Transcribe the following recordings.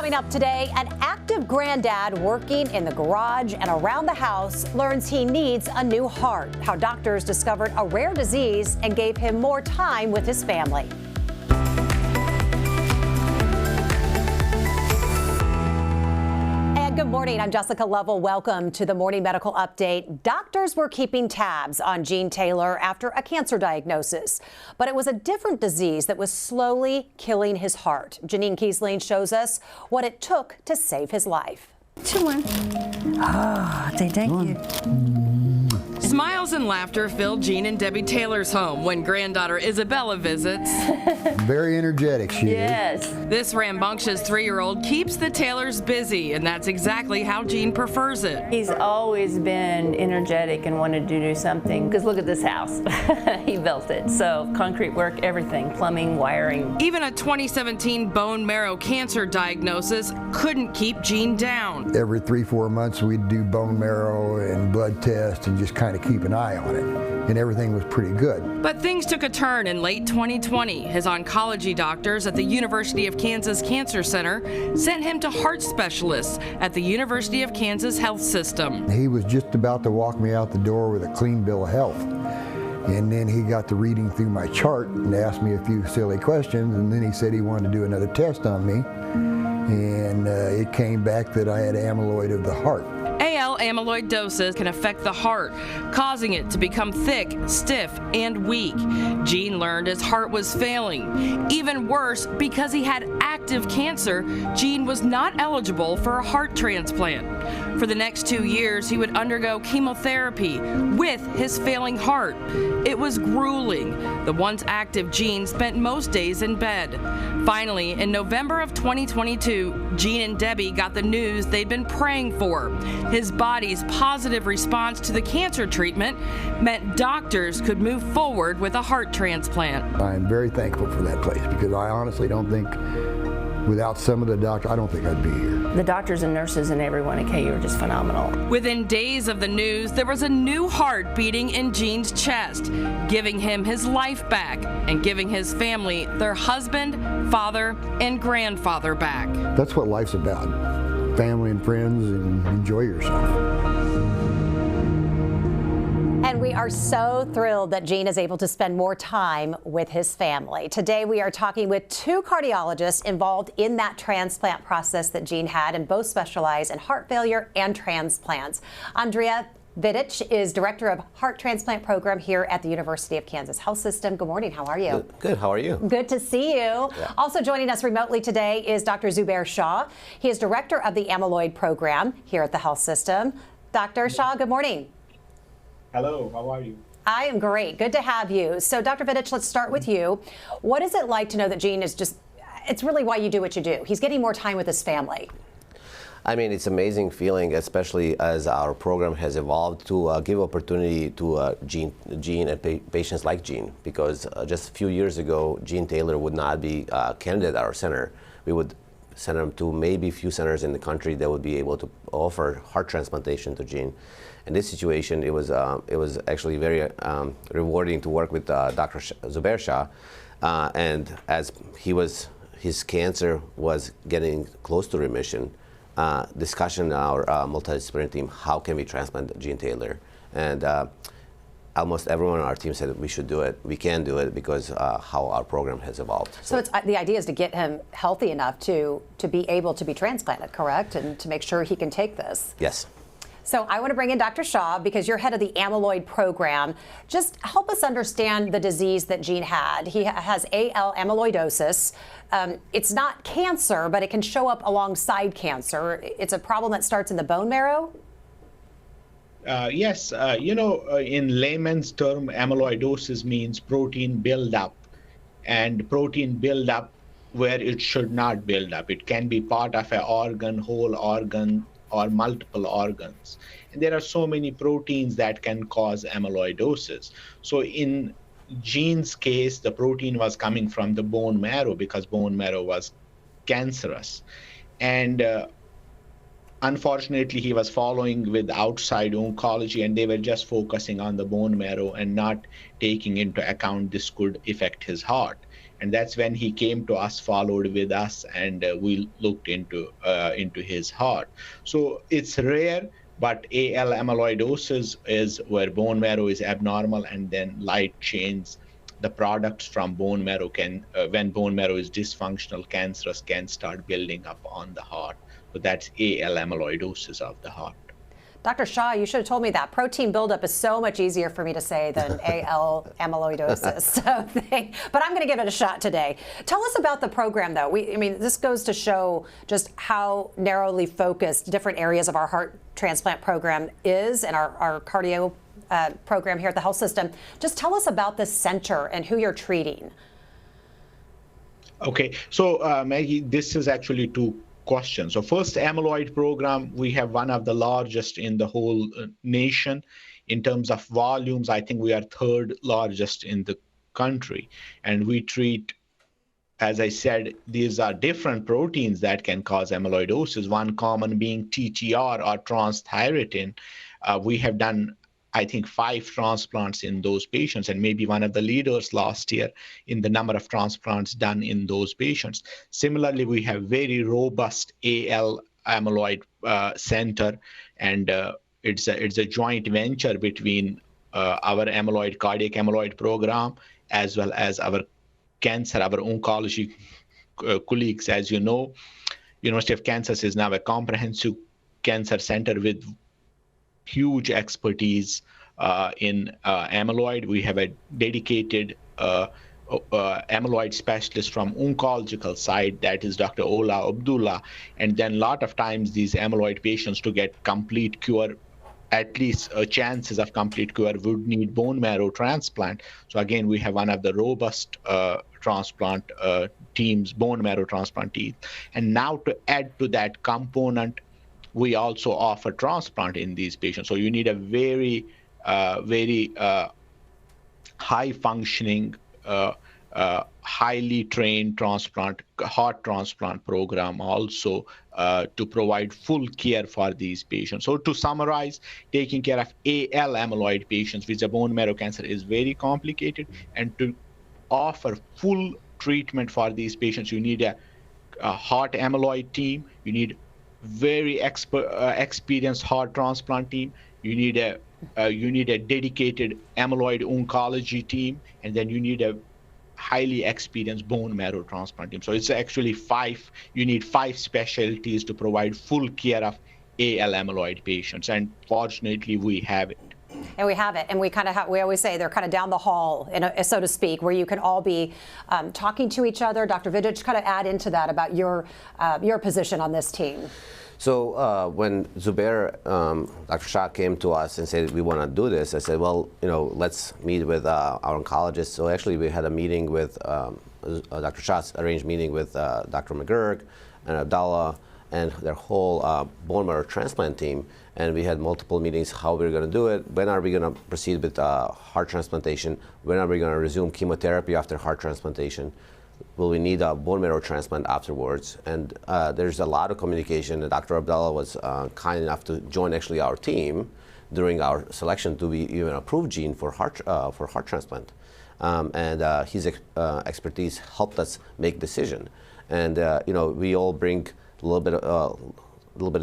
Coming up today, an active granddad working in the garage and around the house learns he needs a new heart. How doctors discovered a rare disease and gave him more time with his family. Good morning. I'm Jessica Lovell. Welcome to the Morning Medical Update. Doctors were keeping tabs on Gene Taylor after a cancer diagnosis, but it was a different disease that was slowly killing his heart. Janine Kiesling shows us what it took to save his life. 2-1. Ah, thank you. Smiles and laughter filled Gene and Debbie Taylor's home when granddaughter Isabella visits. Very energetic, she Yes. is. This rambunctious 3-year-old keeps the Taylors busy, and that's exactly how Gene prefers it. He's always been energetic and wanted to do something. Because look at this house. He built it. So concrete work, everything, plumbing, wiring. Even a 2017 bone marrow cancer diagnosis couldn't keep Gene down. Every 3-4 months we'd do bone marrow and blood tests and just kind of keep an eye on it. And everything was pretty good. But things took a turn in late 2020. His oncology doctors at the University of Kansas Cancer Center sent him to heart specialists at the University of Kansas Health System. He was just about to walk me out the door with a clean bill of health. And then he got to reading through my chart and asked me a few silly questions, and then he said he wanted to do another test on me. And it came back that I had amyloid of the heart. AL amyloidosis can affect the heart, causing it to become thick, stiff, and weak. Gene learned his heart was failing. Even worse, because he had active cancer, Gene was not eligible for a heart transplant. For the next 2 years, he would undergo chemotherapy with his failing heart. It was grueling. The once active Gene spent most days in bed. Finally, in November of 2022, Gene and Debbie got the news they'd been praying for. His body's positive response to the cancer treatment meant doctors could move forward with a heart transplant. I'm very thankful for that place because I honestly don't think, without some of the doctors, I don't think I'd be here. The doctors and nurses and everyone at KU are just phenomenal. Within days of the news, there was a new heart beating in Gene's chest, giving him his life back and giving his family their husband, father, and grandfather back. That's what life's about. Family and friends, and enjoy yourself. And we are so thrilled that Gene is able to spend more time with his family. Today, we are talking with 2 cardiologists involved in that transplant process that Gene had, and both specialize in heart failure and transplants. Andrea Vidich is Director of Heart Transplant Program here at the University of Kansas Health System. Good morning. How are you? Good. How are you? Good to see you. Yeah. Also joining us remotely today is Dr. Zubair Shah. He is Director of the Amyloid Program here at the Health System. Dr. Shah, good morning. Hello. How are you? I am great. Good to have you. So, Dr. Vidich, let's start with you. What is it like to know that Gene is just, it's really why you do what you do. He's getting more time with his family. I mean, it's an amazing feeling, especially as our program has evolved to give opportunity to Gene and patients like Gene, because just a few years ago, Gene Taylor would not be a candidate at our center. We would send him to maybe a few centers in the country that would be able to offer heart transplantation to Gene. In this situation, it was actually very rewarding to work with Dr. Zubair Shah, and as his cancer was getting close to remission, discussion in our multidisciplinary team, how can we transplant Gene Taylor? And almost everyone on our team said we should do it. We can do it because how our program has evolved. So it's, the idea is to get him healthy enough to be able to be transplanted, correct? And to make sure he can take this. Yes. So I want to bring in Dr. Shah because you're head of the amyloid program. Just help us understand the disease that Gene had. He has AL amyloidosis. It's not cancer, but it can show up alongside cancer. It's a problem that starts in the bone marrow? Yes. In layman's term, amyloidosis means protein buildup, and protein buildup where it should not build up. It can be part of an organ, whole organ, or multiple organs. And there are so many proteins that can cause amyloidosis. So in Gene's case, the protein was coming from the bone marrow because bone marrow was cancerous. And unfortunately, he was following with outside oncology, and they were just focusing on the bone marrow and not taking into account this could affect his heart. And that's when he came to us, followed with us, and we looked into his heart. So it's rare, but AL amyloidosis is where bone marrow is abnormal, and then light chains, the products from bone marrow can, when bone marrow is dysfunctional, cancerous, can start building up on the heart. So that's AL amyloidosis of the heart. Dr. Shah, you should have told me that. Protein buildup is so much easier for me to say than AL amyloidosis. But I'm going to give it a shot today. Tell us about the program, though. I mean, this goes to show just how narrowly focused different areas of our heart transplant program is, and our cardio program here at the health system. Just tell us about the center and who you're treating. Okay, so Maggie, this is actually two questions. So first, amyloid program, we have one of the largest in the whole nation. In terms of volumes, I think we are third largest in the country. And we treat, as I said, these are different proteins that can cause amyloidosis, one common being TTR or transthyretin. We have done, I think, 5 transplants in those patients, and maybe one of the leaders last year in the number of transplants done in those patients. Similarly, we have very robust AL amyloid center, and it's a joint venture between our cardiac amyloid program, as well as our cancer, our oncology colleagues. As you know, University of Kansas is now a comprehensive cancer center with huge expertise in amyloid. We have a dedicated amyloid specialist from oncological side, that is Dr. Ola Abdullah. And then a lot of times these amyloid patients, to get complete cure, at least chances of complete cure, would need bone marrow transplant. So again, we have one of the robust transplant teams, bone marrow transplant teams. And now to add to that component, we also offer transplant in these patients. So you need a very high-functioning, highly trained heart transplant program also to provide full care for these patients. So to summarize, taking care of AL amyloid patients with a bone marrow cancer is very complicated, and to offer full treatment for these patients, you need a heart amyloid team, you need very experienced heart transplant team, you need a dedicated amyloid oncology team, and then you need a highly experienced bone marrow transplant team. So it's actually you need 5 specialties to provide full care of AL amyloid patients, and fortunately we have it. And we have it, and we kind of we always say they're kind of down the hall, so to speak, where you can all be talking to each other. Dr. Vidich, kind of add into that about your position on this team. So when Zubair, Dr. Shah came to us and said, we want to do this, I said, well, let's meet with our oncologist. So actually we had a meeting with, Dr. Shah's arranged meeting with Dr. McGurk and Abdallah and their whole bone marrow transplant team. And we had multiple meetings, how we're going to do it, when are we going to proceed with heart transplantation, when are we going to resume chemotherapy after heart transplantation, will we need a bone marrow transplant afterwards? And there's a lot of communication. And Dr. Abdallah was kind enough to join actually our team during our selection to be even approved Gene for heart transplant. And his expertise helped us make decision. And we all bring a little bit of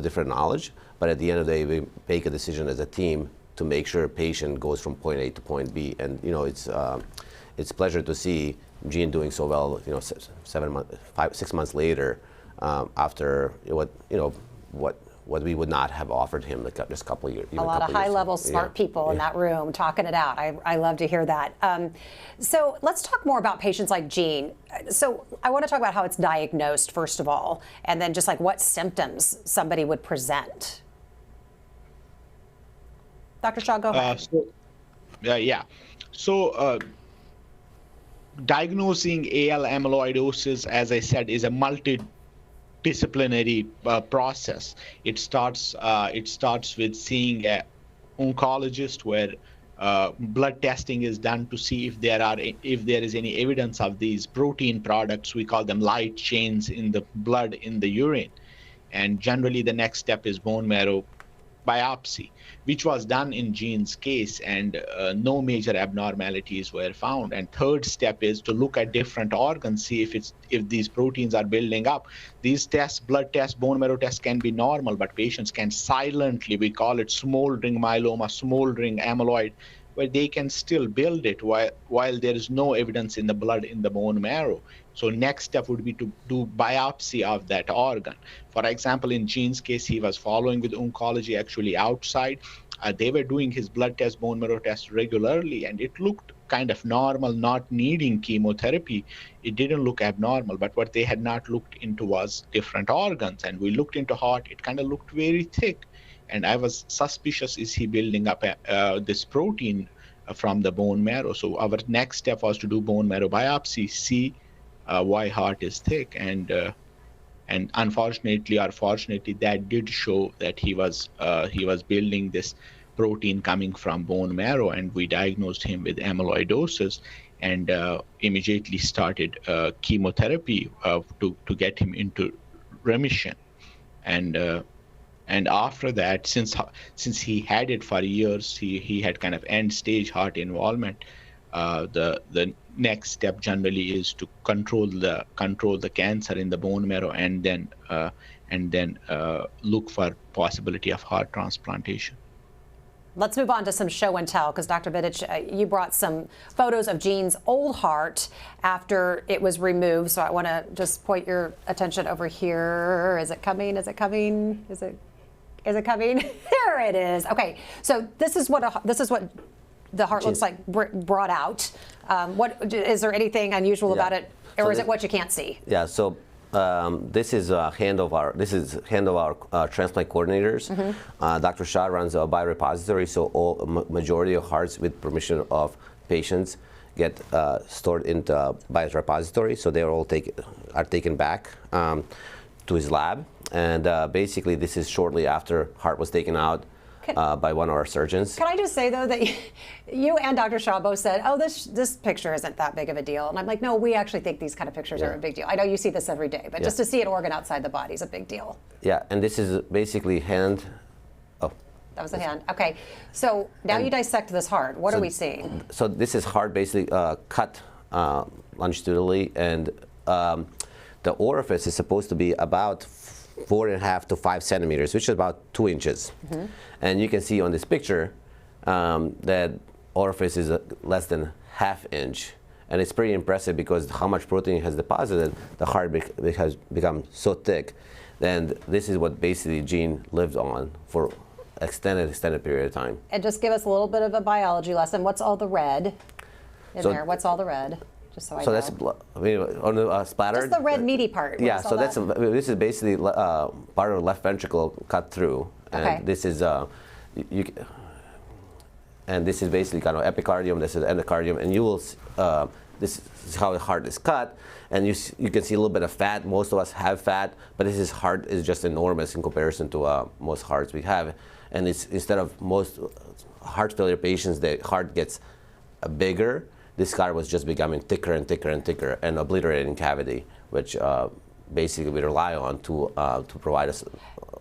different knowledge, but at the end of the day, we make a decision as a team to make sure a patient goes from point A to point B. And it's a pleasure to see Gene doing so well. 6 months later, after what we would not have offered him just a couple of years. A lot of high-level smart people in that room talking it out. I love to hear that. So let's talk more about patients like Gene. So I want to talk about how it's diagnosed, first of all, and then just like what symptoms somebody would present. Dr. Shah, go ahead. So diagnosing AL amyloidosis, as I said, is a multidisciplinary process. It starts with seeing an oncologist, where blood testing is done to see if there is any evidence of these protein products. We call them light chains in the blood, in the urine. And generally the next step is bone marrow biopsy, which was done in Gene's case, and no major abnormalities were found. And third step is to look at different organs, see if these proteins are building up. These tests, blood tests, bone marrow tests, can be normal, but patients can silently, we call it smoldering myeloma, smoldering amyloid, where they can still build it while there is no evidence in the blood, in the bone marrow. So next step would be to do biopsy of that organ. For example, in Gene's case, he was following with oncology actually outside. They were doing his blood test, bone marrow test regularly, and it looked kind of normal, not needing chemotherapy. It didn't look abnormal, but what they had not looked into was different organs. And we looked into heart, it kind of looked very thick. And I was suspicious, is he building up this protein from the bone marrow? So our next step was to do bone marrow biopsy, see why heart is thick. And unfortunately or fortunately, that did show that he was building this protein coming from bone marrow, and we diagnosed him with amyloidosis and immediately started chemotherapy to get him into remission. And after that, since he had it for years, he had kind of end-stage heart involvement. The next step generally is to control the cancer in the bone marrow, and then look for possibility of heart transplantation. Let's move on to some show and tell, because Dr. Vidic, you brought some photos of Gene's old heart after it was removed. So I want to just point your attention over here. Is it coming? Is it coming? Is it coming? There it is. Okay, so this is what the heart looks like brought out. What is there anything unusual about it, or is it what you can't see? Yeah. So this is hand of our transplant coordinators. Dr. Shah runs a biorepository, so all majority of hearts, with permission of patients, get stored into biorepository. So they are all taken back to his lab. And basically, this is shortly after heart was taken out by one of our surgeons. Can I just say, though, that you and Dr. Shah both said, oh, this picture isn't that big of a deal. And I'm like, no, we actually think these kind of pictures are a big deal. I know you see this every day, but just to see an organ outside the body is a big deal. Yeah, and this is basically hand. Oh. That was the hand. Okay, so now you dissect this heart. What are we seeing? So this is heart basically cut longitudinally, and the orifice is supposed to be about 4.5 to 5 centimeters, which is about 2 inches. And you can see on this picture that orifice is less than ½ inch. And it's pretty impressive because how much protein has deposited, the heart has become so thick. And this is what basically Gene lived on for extended period of time. And just give us a little bit of a biology lesson. What's all the red in there? What's all the red? Just so I know. That's on the splattered. Just the red meaty part. Yeah. So this is basically part of the left ventricle cut through, and this is and this is basically kind of epicardium. This is endocardium, and you will this is how the heart is cut, and you can see a little bit of fat. Most of us have fat, but his heart is just enormous in comparison to most hearts we have, and it's instead of most heart failure patients, the heart gets bigger. This scar was just becoming thicker and thicker and thicker, and obliterating cavity, which basically we rely on to provide us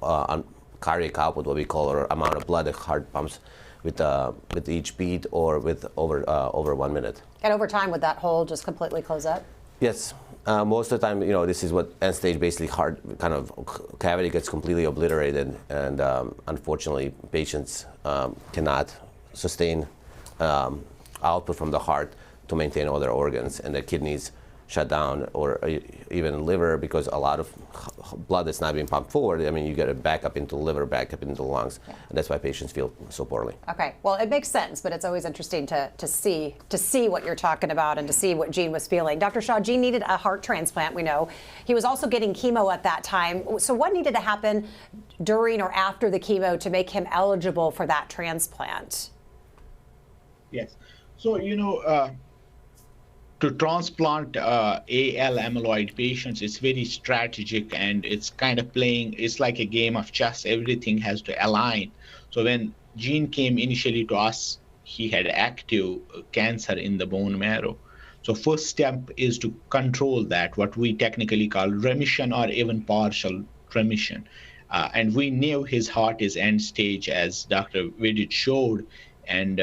on cardiac output, what we call, or amount of blood the heart pumps with each beat, or with over 1 minute. And over time, would that hole just completely close up? Yes. Most of the time, this is what end stage basically heart kind of cavity gets completely obliterated, and unfortunately, patients cannot sustain output from the heart to maintain other organs, and the kidneys shut down, or even liver, because a lot of blood that's not being pumped forward. I mean, you get it back up into the liver, back up into the lungs, and that's why patients feel so poorly. Okay, well, it makes sense, but it's always interesting to see what you're talking about and to see what Gene was feeling. Dr. Shah, Gene needed a heart transplant, we know. He was also getting chemo at that time. So what needed to happen during or after the chemo to make him eligible for that transplant? Yes. So, to transplant AL amyloid patients, it's very strategic, and it's kind of it's like a game of chess. Everything has to align. So when Gene came initially to us, he had active cancer in the bone marrow. So first step is to control that, what we technically call remission or even partial remission. And we knew his heart is end stage, as Dr. Vidit showed, and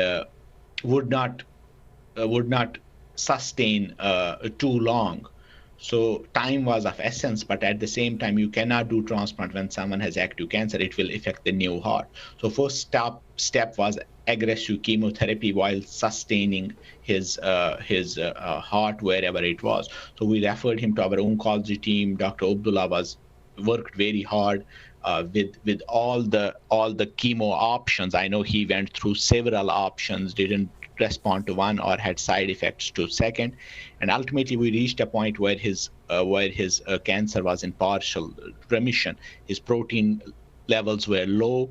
would not sustain too long. So time was of essence, but at the same time, you cannot do transplant when someone has active cancer. It will affect the new heart. So first step was aggressive chemotherapy while sustaining his heart wherever it was. So we referred him to our oncology team. Dr. Abdullah worked very hard with all the chemo options. I know he went through several options, didn't respond to one or had side effects to second, and ultimately we reached a point where his cancer was in partial remission. His protein levels were low,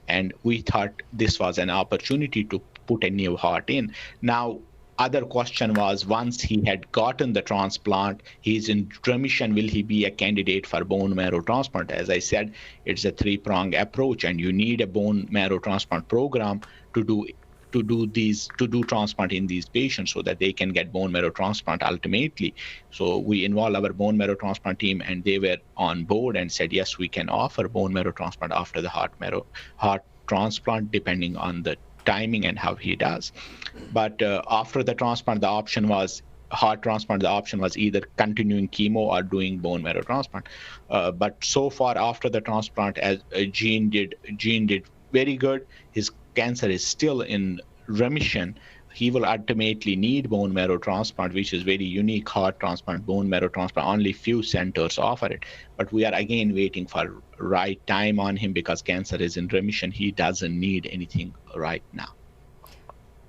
and we thought this was an opportunity to put a new heart in. Now, other question was, once he had gotten the transplant, he's in remission, will he be a candidate for bone marrow transplant? As I said, it's a three-pronged approach, and you need a bone marrow transplant program to do transplant in these patients so that they can get bone marrow transplant ultimately. So we involved our bone marrow transplant team, and they were on board and said, yes, we can offer bone marrow transplant after the heart transplant, depending on the timing and how he does. But after the transplant, the option was either continuing chemo or doing bone marrow transplant. But so far after the transplant, as Gene did very good. His cancer is still in remission. He will ultimately need bone marrow transplant, which is very unique heart transplant, bone marrow transplant. Only few centers offer it. But we are again waiting for right time on him because cancer is in remission. He doesn't need anything right now.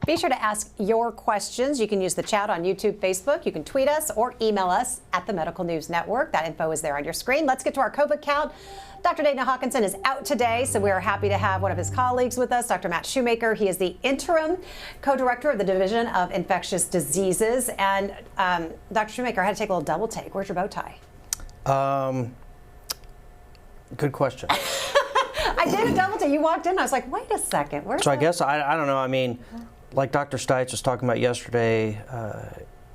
Be sure to ask your questions. You can use the chat on YouTube, Facebook. You can tweet us or email us at the Medical News Network. That info is there on your screen. Let's get to our COVID count. Dr. Dana Hawkinson is out today, so we are happy to have one of his colleagues with us, Dr. Matt Shoemaker. He is the interim co-director of the Division of Infectious Diseases. And Dr. Shoemaker, I had to take a little double take. Where's your bow tie? Good question. I did a double take. You walked in, I was like, wait a second. Where's so I guess, I don't know, I mean, like Dr. Stites was talking about yesterday,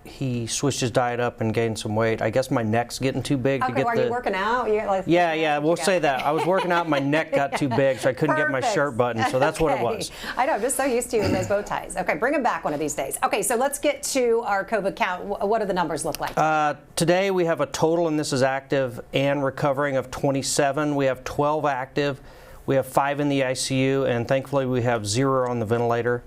he switched his diet up and gained some weight. I guess my neck's getting too big to get are you working out? Yeah, we'll say that. I was working out, my neck got too big, so I couldn't get my shirt buttoned, so that's what it was. I know, I'm just so used to you in those bow ties. Okay, bring them back one of these days. Okay, so let's get to our COVID count. What do the numbers look like? Today we have a total, and this is active and recovering, of 27. We have 12 active. We have 5 in the ICU, and thankfully we have 0 on the ventilator.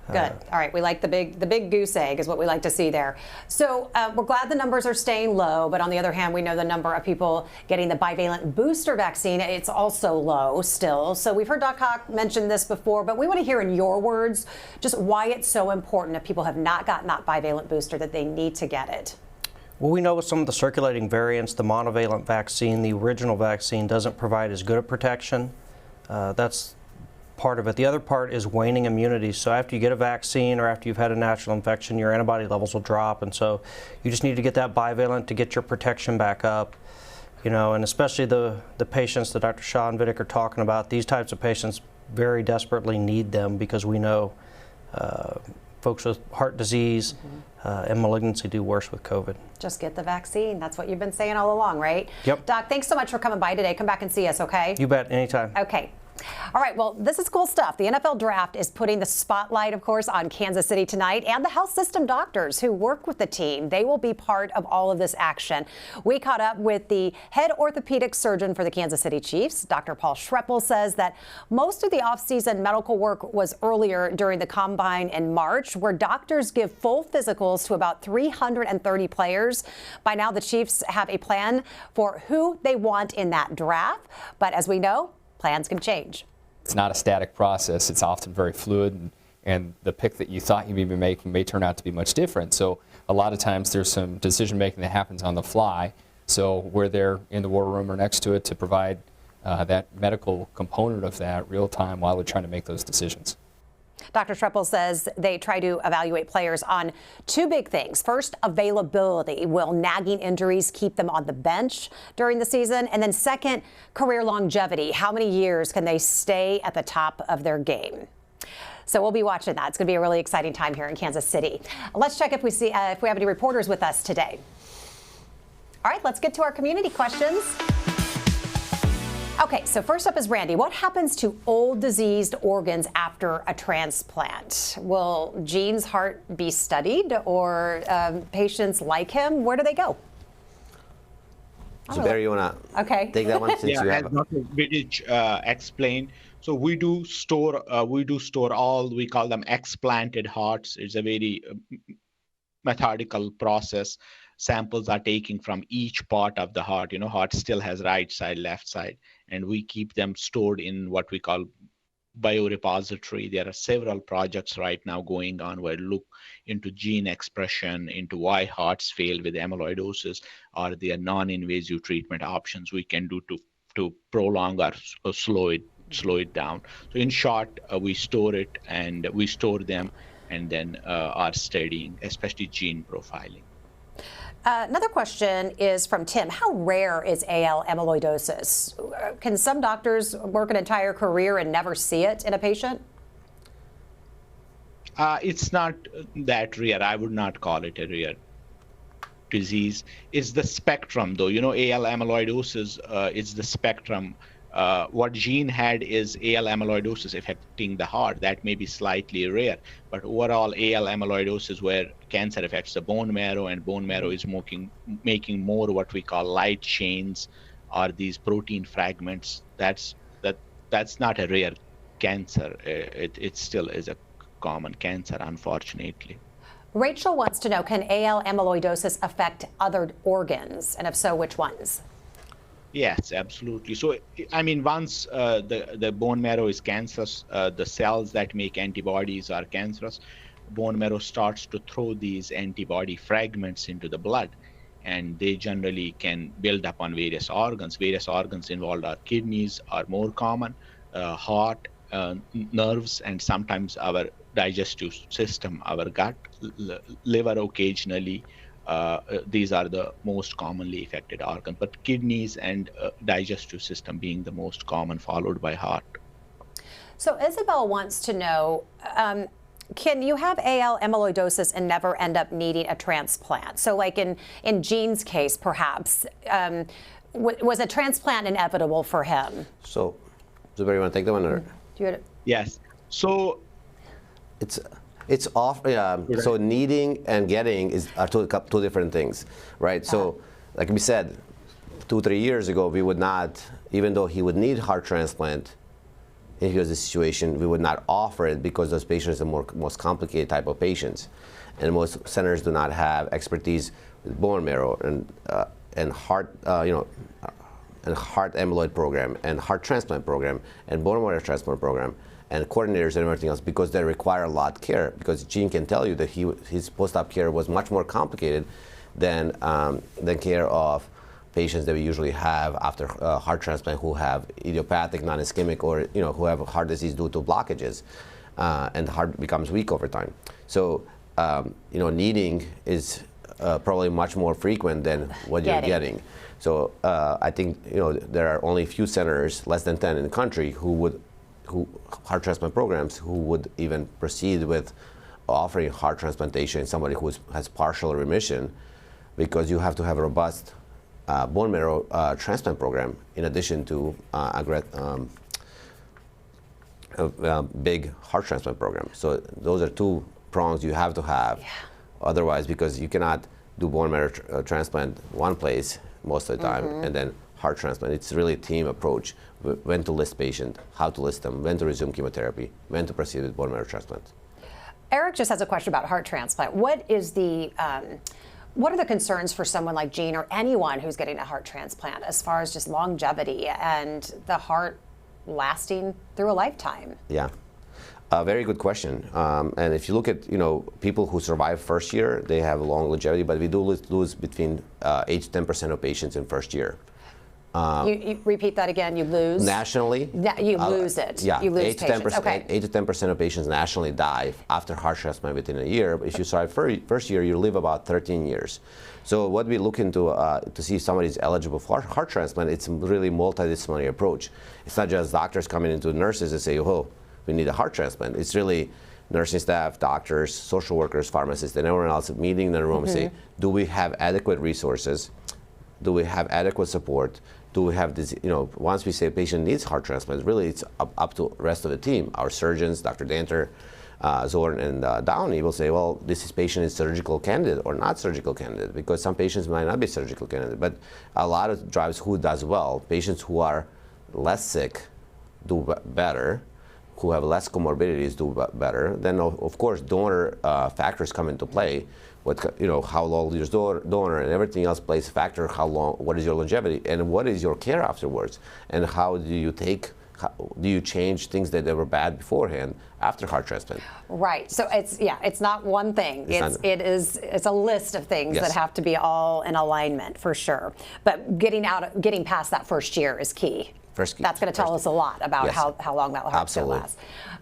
Good. All right. We like the big goose egg is what we like to see there. So we're glad the numbers are staying low, but on the other hand, we know the number of people getting the bivalent booster vaccine, it's also low still. So we've heard Doc Hawk mention this before, but we want to hear in your words just why it's so important if people have not gotten that bivalent booster that they need to get it. Well, we know with some of the circulating variants, the monovalent vaccine, the original vaccine, doesn't provide as good a protection. That's part of it. The other part is waning immunity. So after you get a vaccine or after you've had a natural infection, your antibody levels will drop, and so you just need to get that bivalent to get your protection back up. You know, and especially the patients that Dr. Shah and Vidic are talking about, these types of patients very desperately need them because we know folks with heart disease and malignancy do worse with COVID. Just get the vaccine. That's what you've been saying all along, right? Yep. Doc, thanks so much for coming by today. Come back and see us, okay? You bet, anytime. Okay. All right, well, this is cool stuff. The NFL Draft is putting the spotlight, of course, on Kansas City tonight, and the health system doctors who work with the team. They will be part of all of this action. We caught up with the head orthopedic surgeon for the Kansas City Chiefs. Dr. Paul Schroeppel says that most of the offseason medical work was earlier during the combine in March, where doctors give full physicals to about 330 players. By now, the Chiefs have a plan for who they want in that draft. But as we know, plans can change. It's not a static process. It's often very fluid, and the pick that you thought you may be making may turn out to be much different. So a lot of times there's some decision making that happens on the fly. So we're there in the war room or next to it to provide that medical component of that real time while we're trying to make those decisions. Dr. Schroeppel says they try to evaluate players on 2 big things. First, availability. Will nagging injuries keep them on the bench during the season? And then second, career longevity. How many years can they stay at the top of their game? So we'll be watching that. It's going to be a really exciting time here in Kansas City. Let's check if we have any reporters with us today. All right, let's get to our community questions. Okay, so first up is Randy. What happens to old diseased organs after a transplant? Will Gene's heart be studied, or patients like him, where do they go? So Barry, you want to take that one since Yeah, you as have Dr. Vidic explained, so we do store all, we call them explanted hearts. It's a very methodical process. Samples are taken from each part of the heart. You know, heart still has right side, left side, and we keep them stored in what we call biorepository. There are several projects right now going on where look into gene expression, into why hearts fail with amyloidosis, or there non-invasive treatment options we can do to prolong or slow it down. So in short, we store it, and we store them, and then are studying, especially gene profiling. Another question is from Tim. How rare is AL amyloidosis? Can some doctors work an entire career and never see it in a patient? It's not that rare. I would not call it a rare disease. It's the spectrum, though. You know, AL amyloidosis, it's the spectrum. What Gene had is AL amyloidosis affecting the heart. That may be slightly rare, but overall AL amyloidosis, where cancer affects the bone marrow, and bone marrow is making more what we call light chains, or these protein fragments. That's not a rare cancer. It still is a common cancer, unfortunately. Rachel wants to know, can AL amyloidosis affect other organs? And if so, which ones? Yes, absolutely. So, I mean, once the bone marrow is cancerous, the cells that make antibodies are cancerous, bone marrow starts to throw these antibody fragments into the blood, and they generally can build up on various organs. Various organs involved are kidneys are more common, heart, nerves, and sometimes our digestive system, our gut, liver occasionally. These are the most commonly affected organs, but kidneys and digestive system being the most common, followed by heart. So Isabel wants to know, can you have AL amyloidosis and never end up needing a transplant? So like in Gene's case, perhaps, was a transplant inevitable for him? So, Zubair, you want to take that one? Or? Yes. So it's off. So needing and getting are two different things, right? So, like we said, 2-3 years ago, we would not, even though he would need heart transplant, if he was in this situation, we would not offer it because those patients are most complicated type of patients, and most centers do not have expertise with bone marrow and heart, and heart amyloid program and heart transplant program and bone marrow transplant program, and coordinators and everything else, because they require a lot of care. Because Gene can tell you that his post-op care was much more complicated than care of patients that we usually have after heart transplant who have idiopathic, non-ischemic, or who have heart disease due to blockages, and the heart becomes weak over time. So needing is probably much more frequent than what you're getting. So I think there are only a few centers, less than 10 in the country, who heart transplant programs who would even proceed with offering heart transplantation in somebody who has partial remission, because you have to have a robust bone marrow transplant program in addition to a big heart transplant program. So those are two prongs you have to have. Yeah. Otherwise, because you cannot do bone marrow transplant one place most of the time, and then heart transplant. It's really a team approach. When to list patient, how to list them, when to resume chemotherapy, when to proceed with bone marrow transplant. Eric just has a question about heart transplant. What are the concerns for someone like Gene or anyone who's getting a heart transplant as far as just longevity and the heart lasting through a lifetime? Yeah. Very good question. And if you look at people who survive first year, they have long longevity, but we do lose between 8 to 10% of patients in first year. You repeat that again. You lose nationally. You lose it. Yeah, you lose 8 to 10% of patients nationally die after heart transplant within a year. But if you survive first year, you live about 13 years. So what we look into to see if somebody is eligible for heart transplant, it's really multidisciplinary approach. It's not just doctors coming into nurses and say, "Oh, we need a heart transplant." It's really nursing staff, doctors, social workers, pharmacists, and everyone else meeting in the room and say, "Do we have adequate resources Do we have adequate support? Do we have this, once we say a patient needs heart transplant, really it's up to the rest of the team. Our surgeons, Dr. Danter, Zorn, and Downey will say, well, this patient is surgical candidate or not surgical candidate, because some patients might not be surgical candidate. But a lot of drives who does well. Patients who are less sick do better, who have less comorbidities do better. Then, of course, donor factors come into play. How long is your donor, and everything else plays a factor. How long? What is your longevity, and what is your care afterwards, and how do you change things that were bad beforehand after heart transplant? Right. So it's not one thing. It's a list of things Yes. that have to be all in alignment for sure. But getting past that first year is key. That's going to tell us a lot about Yes. how long that heart's going to Absolutely.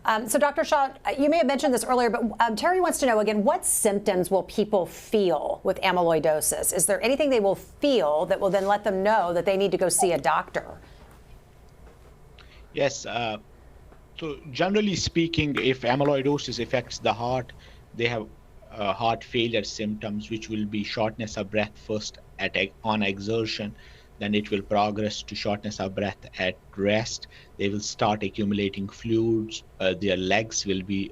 last. So Dr. Shah, you may have mentioned this earlier, but Terry wants to know again, what symptoms will people feel with amyloidosis? Is there anything they will feel that will then let them know that they need to go see a doctor? Yes. So generally speaking, if amyloidosis affects the heart, they have heart failure symptoms, which will be shortness of breath first on exertion. Then it will progress to shortness of breath at rest. They will start accumulating fluids. Their legs will be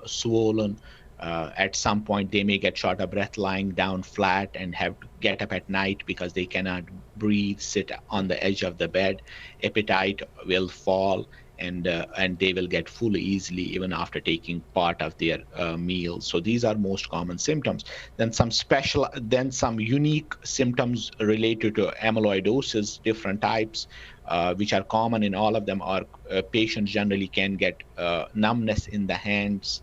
swollen. At some point, they may get short of breath lying down flat and have to get up at night because they cannot breathe, sit on the edge of the bed. Appetite will fall, and they will get full easily even after taking part of their meal. So these are most common symptoms. Then some unique symptoms related to amyloidosis, different types, which are common in all of them, are patients generally can get numbness in the hands,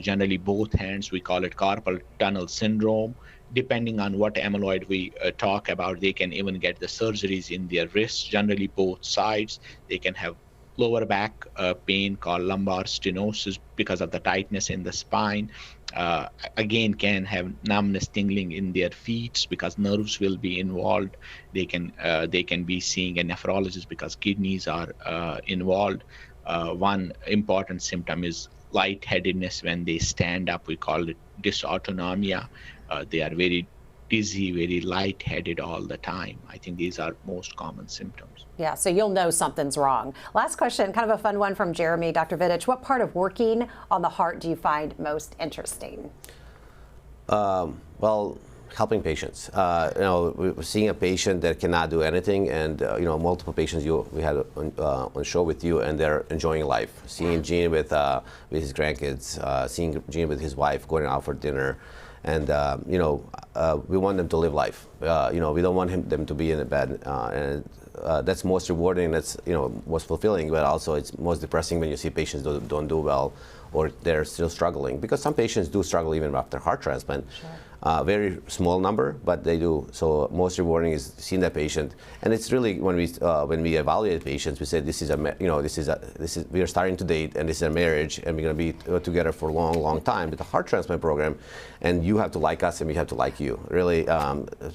generally both hands. We call it carpal tunnel syndrome. Depending on what amyloid we talk about, they can even get the surgeries in their wrists, generally both sides. They can have lower back pain called lumbar stenosis because of the tightness in the spine. Again, can have numbness, tingling in their feet because nerves will be involved. They can be seeing a nephrologist because kidneys are involved. One important symptom is lightheadedness when they stand up. We call it dysautonomia. They are very dizzy, very lightheaded all the time. I think these are most common symptoms. Yeah, so you'll know something's wrong. Last question, kind of a fun one from Jeremy. Dr. Vidich, what part of working on the heart do you find most interesting? Well, helping patients. We're seeing a patient that cannot do anything, and multiple patients we had on show with you, and they're enjoying life. Seeing Gene with his grandkids, seeing Gene with his wife, going out for dinner. And we want them to live life. We don't want them to be in a bed, and that's most rewarding. That's most fulfilling. But also, it's most depressing when you see patients don't do well, or they're still struggling. Because some patients do struggle even after heart transplant. Sure. Very small number, but they do. So most rewarding is seeing that patient. And it's really when we evaluate patients, we say we are starting to date, and this is a marriage, and we're going to be together for a long, long time with the heart transplant program. And you have to like us, and we have to like you. Really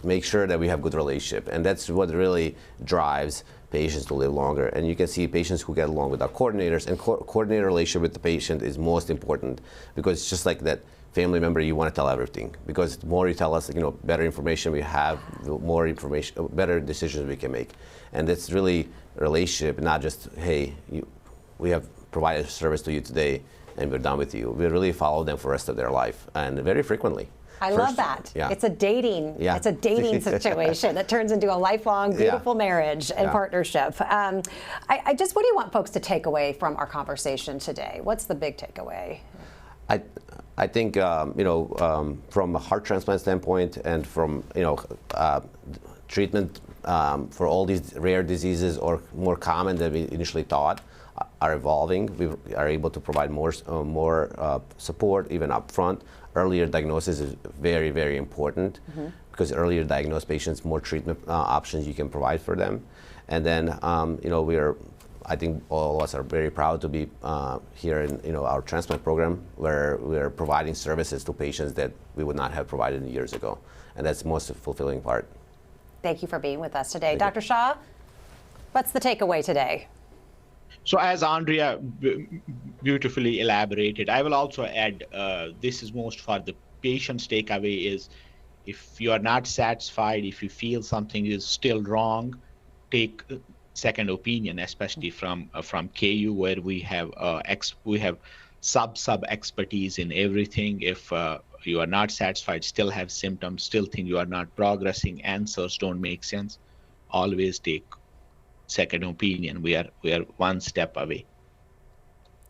make sure that we have good relationship, and that's what really drives patients to live longer. And you can see patients who get along with our coordinators, and coordinator relationship with the patient is most important, because it's just like that family member, you want to tell everything, because the more you tell us, better information we have, more information, better decisions we can make. And that's really a relationship, not just, hey, we have provided a service to you today and we're done with you. We really follow them for the rest of their life, and very frequently. I love that. Yeah. It's a dating situation that turns into a lifelong, beautiful marriage and partnership. What do you want folks to take away from our conversation today? What's the big takeaway? I think from a heart transplant standpoint, and from treatment for all these rare diseases, or more common than we initially thought, are evolving. We are able to provide more support even up front. Earlier diagnosis is very, very important, because earlier diagnosed patients, more treatment options you can provide for them. And then I think all of us are very proud to be here in our transplant program, where we're providing services to patients that we would not have provided years ago. And that's the most fulfilling part. Thank you for being with us today. Dr. Shah, what's the takeaway today? So as Andrea beautifully elaborated, I will also add, this is most for the patient's takeaway is, If you are not satisfied, if you feel something is still wrong, take second opinion, especially from KU, where we have sub expertise in everything. If you are not satisfied, still have symptoms, still think you are not progressing, answers don't make sense, always take second opinion. We are one step away.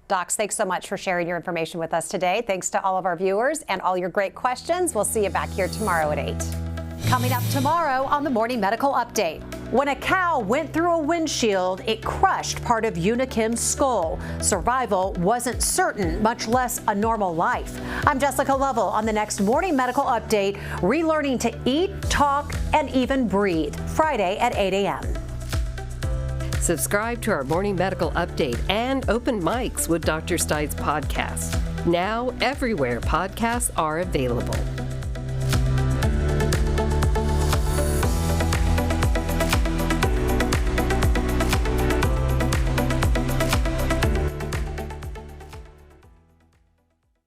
Docs, thanks so much for sharing your information with us today. Thanks to all of our viewers and all your great questions. We'll see you back here tomorrow at 8. Coming up tomorrow on the Morning Medical Update. When a cow went through a windshield, it crushed part of Unikim's skull. Survival wasn't certain, much less a normal life. I'm Jessica Lovell on the next Morning Medical Update, relearning to eat, talk, and even breathe, Friday at 8 a.m. Subscribe to our Morning Medical Update and Open Mics with Dr. Stites podcast. Now, everywhere podcasts are available.